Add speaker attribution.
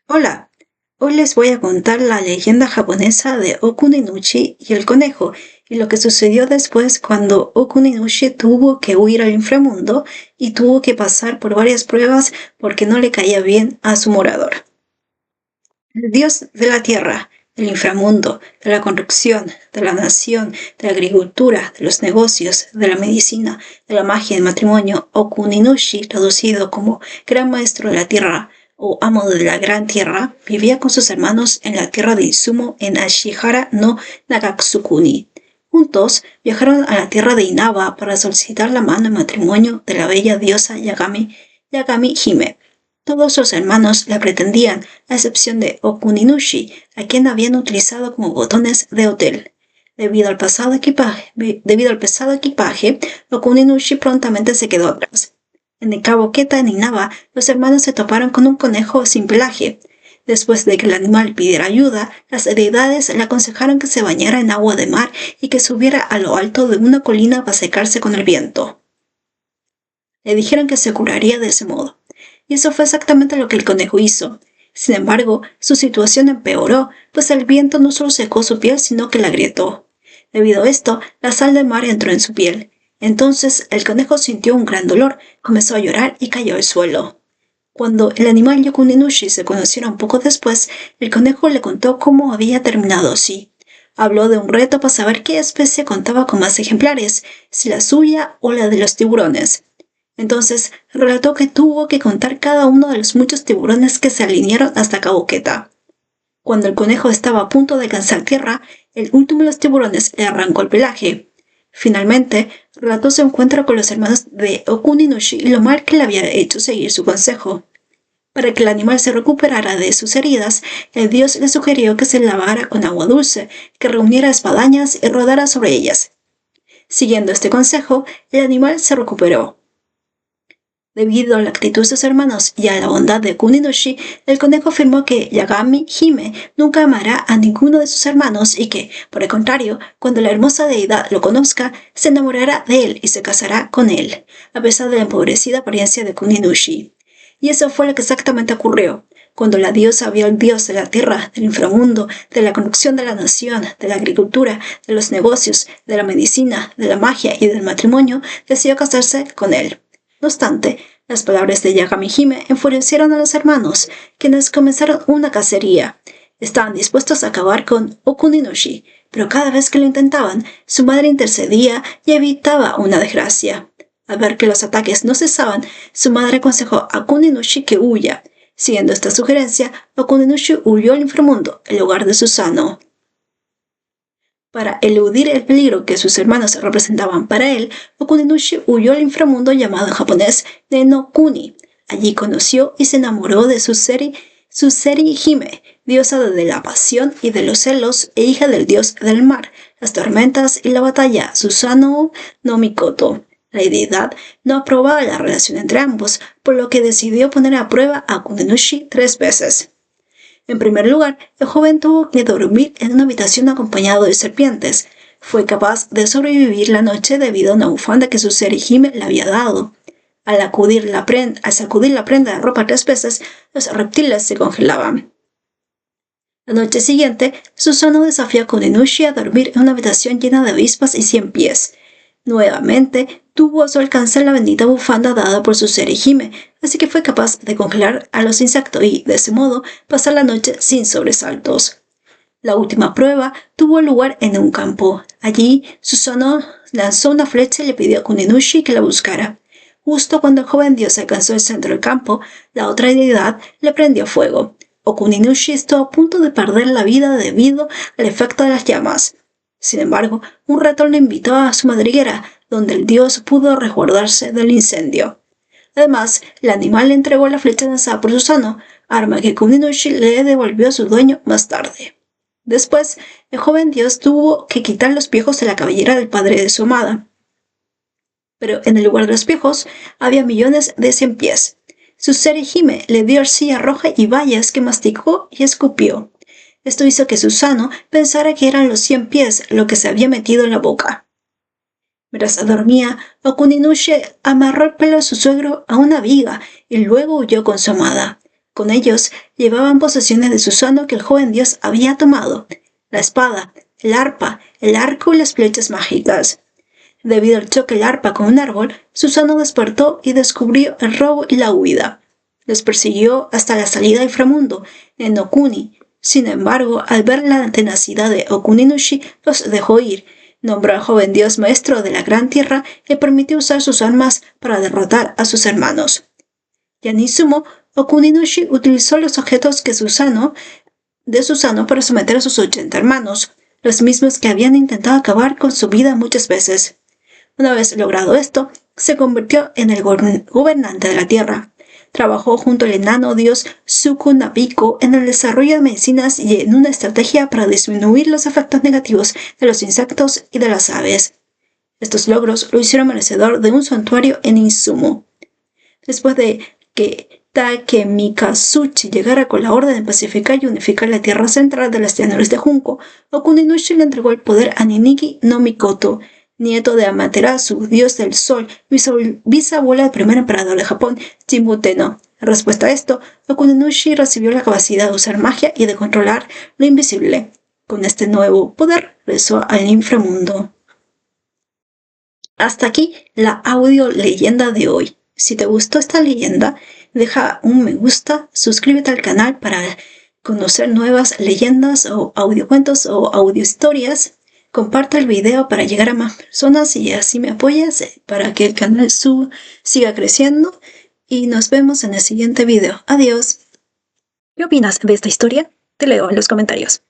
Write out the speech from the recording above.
Speaker 1: Hola, hoy les voy a contar la leyenda japonesa de Okuninushi y el conejo y lo que sucedió después cuando Okuninushi tuvo que huir al inframundo y tuvo que pasar por varias pruebas porque no le caía bien a su morador. El dios de la tierra, del inframundo, de la construcción, de la nación, de la agricultura, de los negocios, de la medicina, de la magia y del matrimonio, Okuninushi, traducido como gran maestro de la tierra, o amo de la gran tierra, vivía con sus hermanos en la tierra de Izumo en Ashihara no Nagatsukuni. Juntos viajaron a la tierra de Inaba para solicitar la mano en matrimonio de la bella diosa Yagami Hime. Todos los hermanos la pretendían, a excepción de Okuninushi, a quien habían utilizado como botones de hotel. Debido al pesado equipaje, Okuninushi prontamente se quedó atrás. En el cabo Keta, en Inaba, los hermanos se toparon con un conejo sin pelaje. Después de que el animal pidiera ayuda, las deidades le aconsejaron que se bañara en agua de mar y que subiera a lo alto de una colina para secarse con el viento. Le dijeron que se curaría de ese modo. Y eso fue exactamente lo que el conejo hizo. Sin embargo, su situación empeoró, pues el viento no solo secó su piel, sino que la agrietó. Debido a esto, la sal del mar entró en su piel. Entonces, el conejo sintió un gran dolor, comenzó a llorar y cayó al suelo. Cuando el animal y Okuninushi se conocieron poco después, el conejo le contó cómo había terminado así. Habló de un reto para saber qué especie contaba con más ejemplares, si la suya o la de los tiburones. Entonces relató que tuvo que contar cada uno de los muchos tiburones que se alinearon hasta Cabo Queta. Cuando el conejo estaba a punto de alcanzar tierra, el último de los tiburones le arrancó el pelaje. Finalmente, relató su encuentro con los hermanos de Okuninushi y lo mal que le había hecho seguir su consejo. Para que el animal se recuperara de sus heridas, el dios le sugirió que se lavara con agua dulce, que reuniera espadañas y rodara sobre ellas. Siguiendo este consejo, el animal se recuperó. Debido a la actitud de sus hermanos y a la bondad de Okuninushi, el conejo afirmó que Yagami Hime nunca amará a ninguno de sus hermanos y que, por el contrario, cuando la hermosa deidad lo conozca, se enamorará de él y se casará con él, a pesar de la empobrecida apariencia de Okuninushi. Y eso fue lo que exactamente ocurrió. Cuando la diosa vio al dios de la tierra, del inframundo, de la construcción de la nación, de la agricultura, de los negocios, de la medicina, de la magia y del matrimonio, decidió casarse con él. No obstante, las palabras de Yagami Hime enfurecieron a los hermanos, quienes comenzaron una cacería. Estaban dispuestos a acabar con Okuninushi, pero cada vez que lo intentaban, su madre intercedía y evitaba una desgracia. Al ver que los ataques no cesaban, su madre aconsejó a Okuninushi que huya. Siguiendo esta sugerencia, Okuninushi huyó al inframundo, el hogar de Susanoo. Para eludir el peligro que sus hermanos representaban para él, Okuninushi huyó al inframundo llamado en japonés Ne-no-kuni. Allí conoció y se enamoró de Suseri Hime, diosa de la pasión y de los celos e hija del dios del mar, las tormentas y la batalla, Susanoo no Mikoto. La deidad no aprobaba la relación entre ambos, por lo que decidió poner a prueba a Okuninushi 3 veces. En primer lugar, el joven tuvo que dormir en una habitación acompañado de serpientes. Fue capaz de sobrevivir la noche debido a una bufanda que Suseri Hime le había dado. Al sacudir la prenda de ropa 3 veces, los reptiles se congelaban. La noche siguiente, Susanoo desafió a Okuninushi a dormir en una habitación llena de avispas y 100 pies. Nuevamente, tuvo a su alcance la bendita bufanda dada por Suseri Hime, así que fue capaz de congelar a los insectos y, de ese modo, pasar la noche sin sobresaltos. La última prueba tuvo lugar en un campo. Allí, Susanoo lanzó una flecha y le pidió a Okuninushi que la buscara. Justo cuando el joven dios alcanzó el centro del campo, la otra deidad le prendió fuego. Okuninushi estuvo a punto de perder la vida debido al efecto de las llamas. Sin embargo, un ratón lo invitó a su madriguera, donde el dios pudo resguardarse del incendio. Además, el animal le entregó la flecha lanzada por Susanoo, arma que Okuninushi le devolvió a su dueño más tarde. Después, el joven dios tuvo que quitar los piojos de la cabellera del padre de su amada. Pero en el lugar de los piojos había millones de 100 pies. Suseri Hime le dio arcilla roja y bayas que masticó y escupió. Esto hizo que Susanoo pensara que eran los 100 pies lo que se había metido en la boca. Mientras dormía, Okuninushi amarró el pelo de su suegro a una viga y luego huyó con su amada. Con ellos llevaban posesiones de Susano que el joven dios había tomado: la espada, el arpa, el arco y las flechas mágicas. Debido al choque del arpa con un árbol, Susano despertó y descubrió el robo y la huida. Los persiguió hasta la salida del inframundo, en Okuni. Sin embargo, al ver la tenacidad de Okuninushi, los dejó ir. Nombró al joven dios maestro de la Gran Tierra y permitió usar sus armas para derrotar a sus hermanos. Yanizumo, Okuninushi utilizó los objetos de Susano para someter a sus 80 hermanos, los mismos que habían intentado acabar con su vida muchas veces. Una vez logrado esto, se convirtió en el gobernante de la Tierra. Trabajó junto al enano dios Sukunabiko en el desarrollo de medicinas y en una estrategia para disminuir los efectos negativos de los insectos y de las aves. Estos logros lo hicieron merecedor de un santuario en Izumo. Después de que Takemikazuchi llegara con la orden de pacificar y unificar la tierra central de las llanuras de Junko, Okuninushi le entregó el poder a Ninigi no Mikoto, nieto de Amaterasu, dios del sol, bisabuela del primer emperador de Japón, Jimmu Tenno. En respuesta a esto, Okuninushi recibió la capacidad de usar magia y de controlar lo invisible. Con este nuevo poder, regresó al inframundo. Hasta aquí la audio leyenda de hoy. Si te gustó esta leyenda, deja un me gusta, suscríbete al canal para conocer nuevas leyendas o audiocuentos o audiohistorias. Comparte el video para llegar a más personas y así me apoyas para que el canal siga creciendo. Y nos vemos en el siguiente video. Adiós. ¿Qué opinas de esta historia? Te leo en los comentarios.